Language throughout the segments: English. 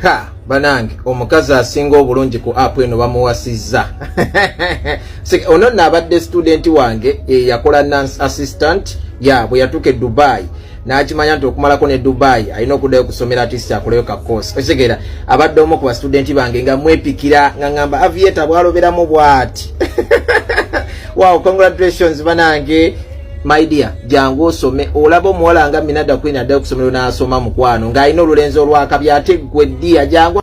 Ha, banange omukazi asinga obulungi ku app eno bamuwasizza. Ono n'abadde student wange yakola nurse assistant bwe yatuuka e Dubai n'akimanya nti okumalako ne Dubai alina okuddayo kusomera ati akoleyo ka course. Okitegera abadde omu ku bastudenti bange nga mwepikira nga ngamba Aviator bwaloberamu bw'ati. Wow, congratulations banange. My dear, jangu osome olaba omuwala nga Mina da Queen addayo kusomero n'asoma mukwano ng'alina olulenzi olwakabi ate ggwe ddiya jangu.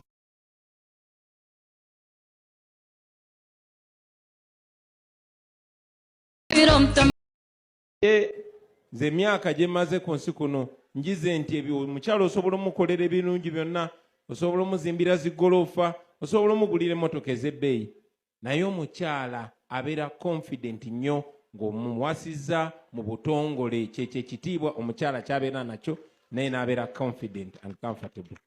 Nze emyaka gye mmaze ku nsi kuno njize nti ebyo omukyalo osobola omukolera ebirungi byonna, osobola omuzimbira zigoloofa, osobola omugulira emmotoka ez'ebbeeyi, naye omukyala abeera confident nnyo ng'omuwasizza mu butongole. Kyekyo ekitiibwa omukyala ky'abeera nakyo, naye n'abeera confident and comfortable.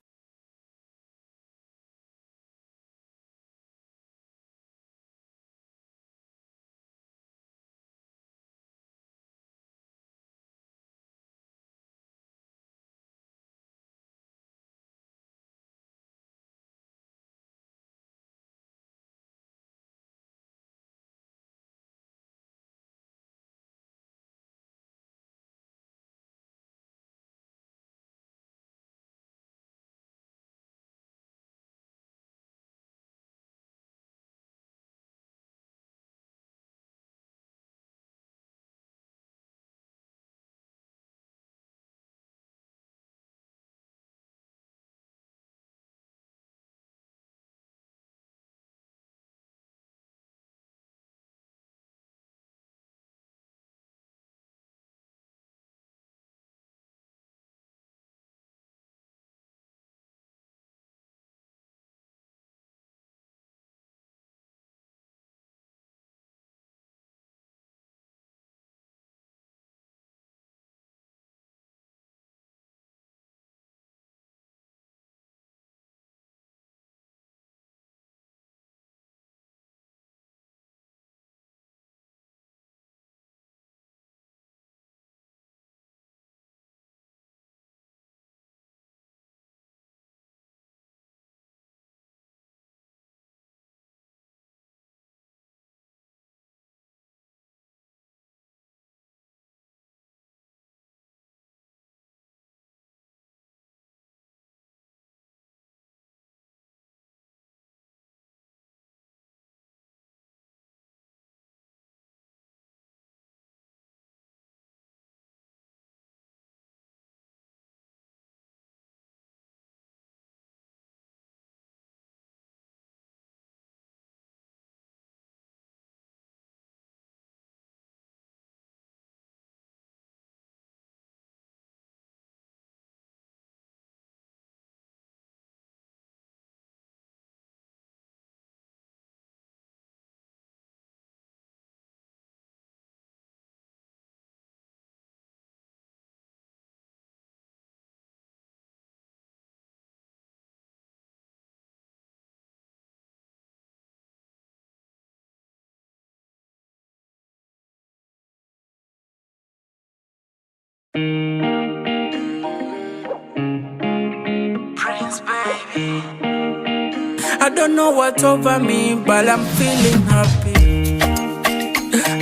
I don't know what's over me, but I'm feeling happy.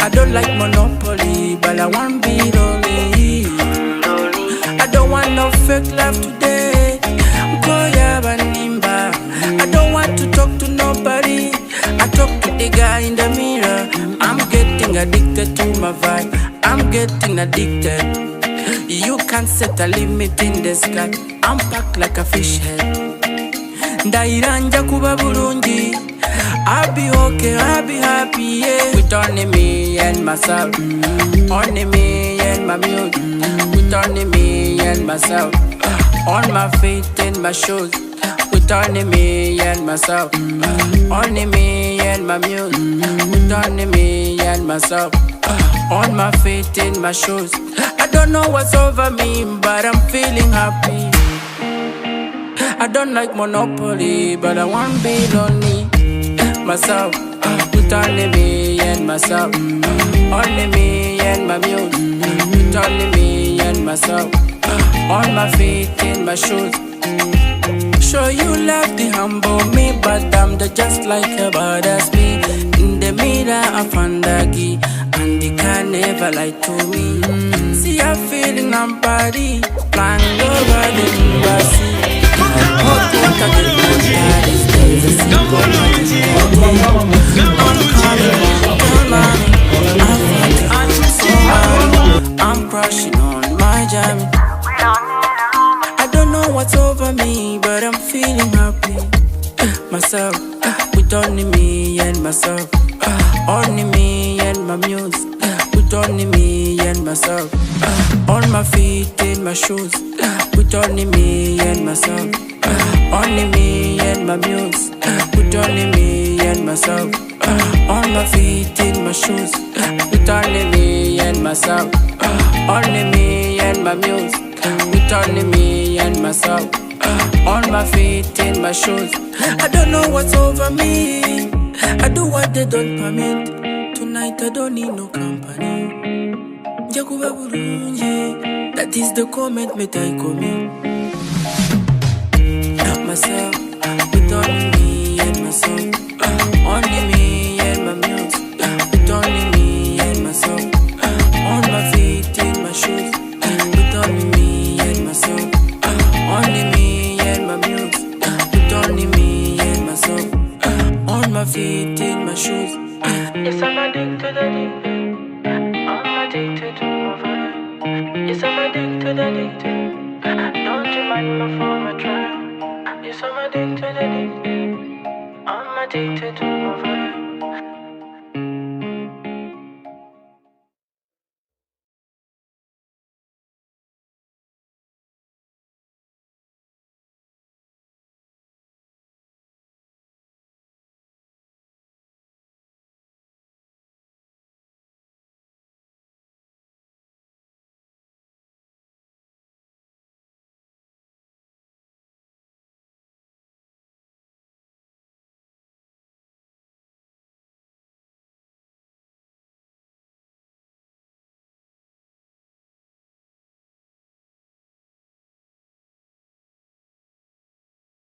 I don't like monopoly, but I want be lonely. I don't want no fake love today. I don't want to talk to nobody. I talk to the guy in the mirror. I'm getting addicted to my vibe. I'm getting addicted. You can't set a limit in the sky. I'm packed like a fish head. Ndairanja kuba bulungi. I'll be okay, I'll be happy, yeah. With only me and myself. Only me and my music. With only me and myself. On my feet and my shoes. With only me and myself. Only me and my music. With only me and myself. On my feet and my shoes. I don't know what's over me, but I'm feeling happy. I don't like monopoly, but I want to be lonely. Myself, with only me and myself. Only me and my music. With only me and myself. On my feet in my shoes. Show you love the humble me, but I'm the just like a bad as me. In the mirror, I found the key, and they can never lie to me. See, I'm feeling I'm body, flying over the embassy. Hot water, get my daddy's days, a single I'm crushing on my jam. I don't know what's over me, but I'm feeling happy. Myself, with only me and myself. Only me and my muse. With only me and myself. On my feet in my shoes. With only me and myself. Only me and my muse. With only me and myself. On my feet in my shoes. With only me and myself. Only me and my muse. With only me and myself. On my feet in my shoes. I don't know what's over me. I do what they don't permit. Tonight I don't need no company. Jakuba Burunji. That is the comment me I commit. Myself, with only me and myself. Only me and my muse. With only me and myself. On my feet in my shoes. With only me and myself. Only me and my muse. With only me and myself. On my feet in my shoes. Yes, I'm addicted, addicted. I'm addicted to my vibe. Yes, I'm addicted, addicted. Don't you mind my phone, I try. Yes, I'm addicted, addicted. I'm addicted to my vibe.